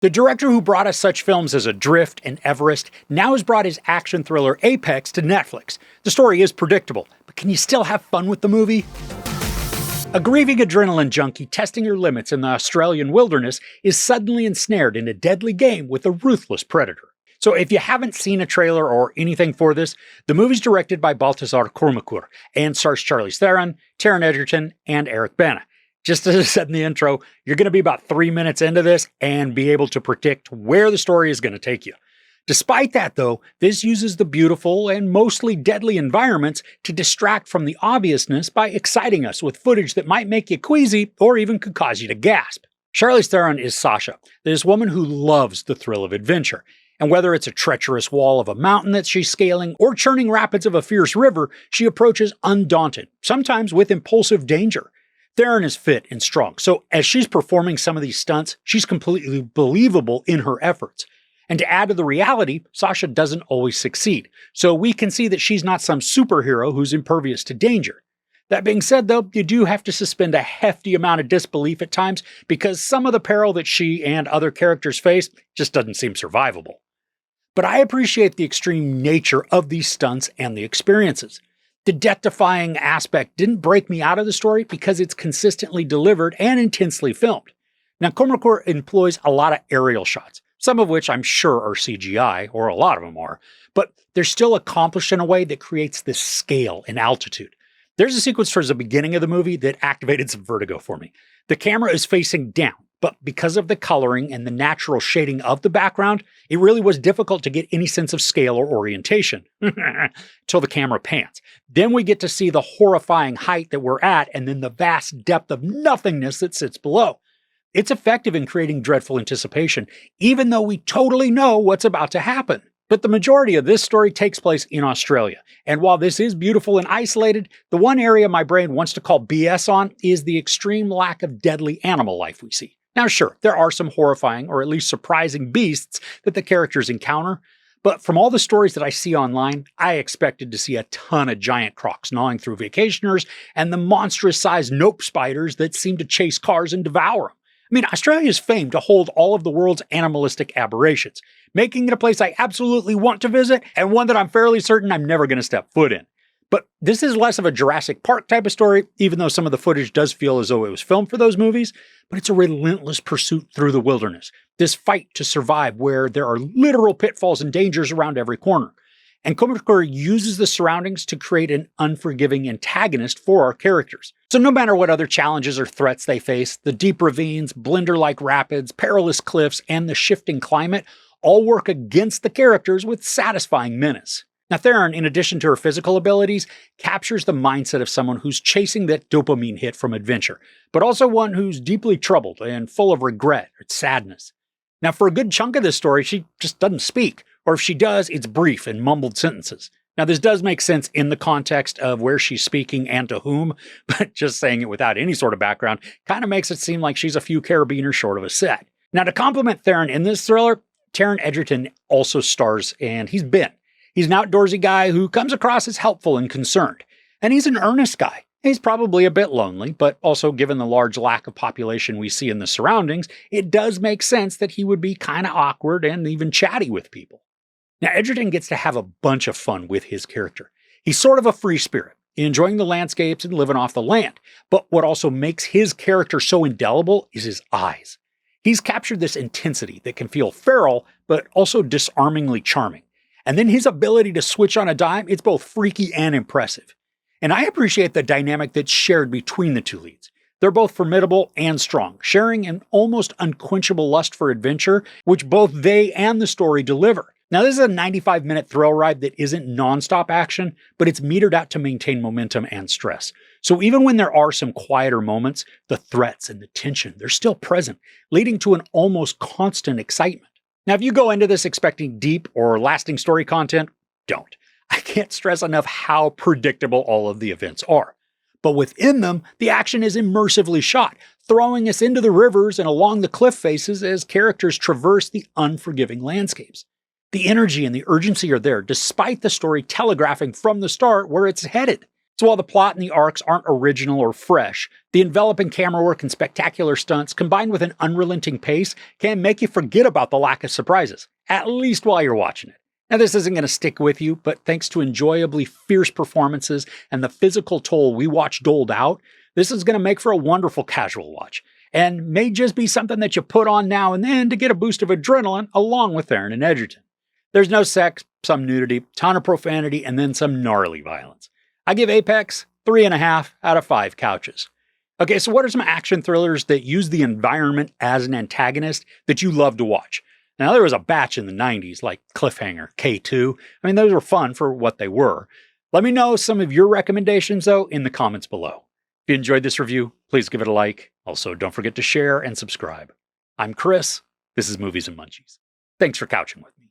The director who brought us such films as Adrift and Everest now has brought his action thriller Apex to Netflix. The story is predictable, but can you still have fun with the movie? A grieving adrenaline junkie testing her limits in the Australian wilderness is suddenly ensnared in a deadly game with a ruthless predator. So if you haven't seen a trailer or anything for this, the movie's directed by Baltasar Kormakur and stars Charlize Theron, Taron Egerton, and Eric Bana. Just as I said in the intro, you're going to be about 3 minutes into this and be able to predict where the story is going to take you. Despite that, though, this uses the beautiful and mostly deadly environments to distract from the obviousness by exciting us with footage that might make you queasy or even could cause you to gasp. Charlize Theron is Sasha, this woman who loves the thrill of adventure. And whether it's a treacherous wall of a mountain that she's scaling or churning rapids of a fierce river, she approaches undaunted, sometimes with impulsive danger. Theron is fit and strong, so as she's performing some of these stunts, she's completely believable in her efforts. And to add to the reality, Sasha doesn't always succeed, so we can see that she's not some superhero who's impervious to danger. That being said, though, you do have to suspend a hefty amount of disbelief at times because some of the peril that she and other characters face just doesn't seem survivable. But I appreciate the extreme nature of these stunts and the experiences. The death-defying aspect didn't break me out of the story because it's consistently delivered and intensely filmed. Now, Kormakur employs a lot of aerial shots, some of which I'm sure are CGI, or a lot of them are, but they're still accomplished in a way that creates this scale and altitude. There's a sequence towards the beginning of the movie that activated some vertigo for me. The camera is facing down, but because of the coloring and the natural shading of the background, it really was difficult to get any sense of scale or orientation until the camera pans. Then we get to see the horrifying height that we're at and then the vast depth of nothingness that sits below. It's effective in creating dreadful anticipation, even though we totally know what's about to happen. But the majority of this story takes place in Australia, and while this is beautiful and isolated, the one area my brain wants to call BS on is the extreme lack of deadly animal life we see. Now sure, there are some horrifying or at least surprising beasts that the characters encounter, but from all the stories that I see online, I expected to see a ton of giant crocs gnawing through vacationers and the monstrous-sized nope spiders that seem to chase cars and devour them. I mean, Australia is famed to hold all of the world's animalistic aberrations, making it a place I absolutely want to visit and one that I'm fairly certain I'm never going to step foot in. But this is less of a Jurassic Park type of story, even though some of the footage does feel as though it was filmed for those movies, but it's a relentless pursuit through the wilderness, this fight to survive where there are literal pitfalls and dangers around every corner. And Kormakur uses the surroundings to create an unforgiving antagonist for our characters. So no matter what other challenges or threats they face, the deep ravines, blender-like rapids, perilous cliffs, and the shifting climate all work against the characters with satisfying menace. Now Theron, in addition to her physical abilities, captures the mindset of someone who's chasing that dopamine hit from adventure, but also one who's deeply troubled and full of regret or sadness. Now for a good chunk of this story, she just doesn't speak, or if she does, it's brief and mumbled sentences. Now this does make sense in the context of where she's speaking and to whom, but just saying it without any sort of background kind of makes it seem like she's a few carabiners short of a set. Now to complement Theron in this thriller, Taron Egerton also stars, and he's Ben. He's an outdoorsy guy who comes across as helpful and concerned. And he's an earnest guy. He's probably a bit lonely, but also given the large lack of population we see in the surroundings, it does make sense that he would be kind of awkward and even chatty with people. Now, Egerton gets to have a bunch of fun with his character. He's sort of a free spirit, enjoying the landscapes and living off the land. But what also makes his character so indelible is his eyes. He's captured this intensity that can feel feral, but also disarmingly charming. And then his ability to switch on a dime, it's both freaky and impressive. And I appreciate the dynamic that's shared between the two leads. They're both formidable and strong, sharing an almost unquenchable lust for adventure, which both they and the story deliver. Now, this is a 95-minute thrill ride that isn't non-stop action, but it's metered out to maintain momentum and stress. So even when there are some quieter moments, the threats and the tension, they're still present, leading to an almost constant excitement. Now, if you go into this expecting deep or lasting story content, don't. I can't stress enough how predictable all of the events are. But within them, the action is immersively shot, throwing us into the rivers and along the cliff faces as characters traverse the unforgiving landscapes. The energy and the urgency are there, despite the story telegraphing from the start where it's headed. So while the plot and the arcs aren't original or fresh, the enveloping camera work and spectacular stunts combined with an unrelenting pace can make you forget about the lack of surprises, at least while you're watching it. Now this isn't going to stick with you, but thanks to enjoyably fierce performances and the physical toll we watch doled out, this is going to make for a wonderful casual watch, and may just be something that you put on now and then to get a boost of adrenaline along with Taron Egerton. There's no sex, some nudity, ton of profanity, and then some gnarly violence. I give Apex 3.5 out of 5 couches. Okay, so what are some action thrillers that use the environment as an antagonist that you love to watch? Now, there was a batch in the 90s, like Cliffhanger, K2. I mean, those were fun for what they were. Let me know some of your recommendations, though, in the comments below. If you enjoyed this review, please give it a like. Also, don't forget to share and subscribe. I'm Chris. This is Movies and Munchies. Thanks for couching with me.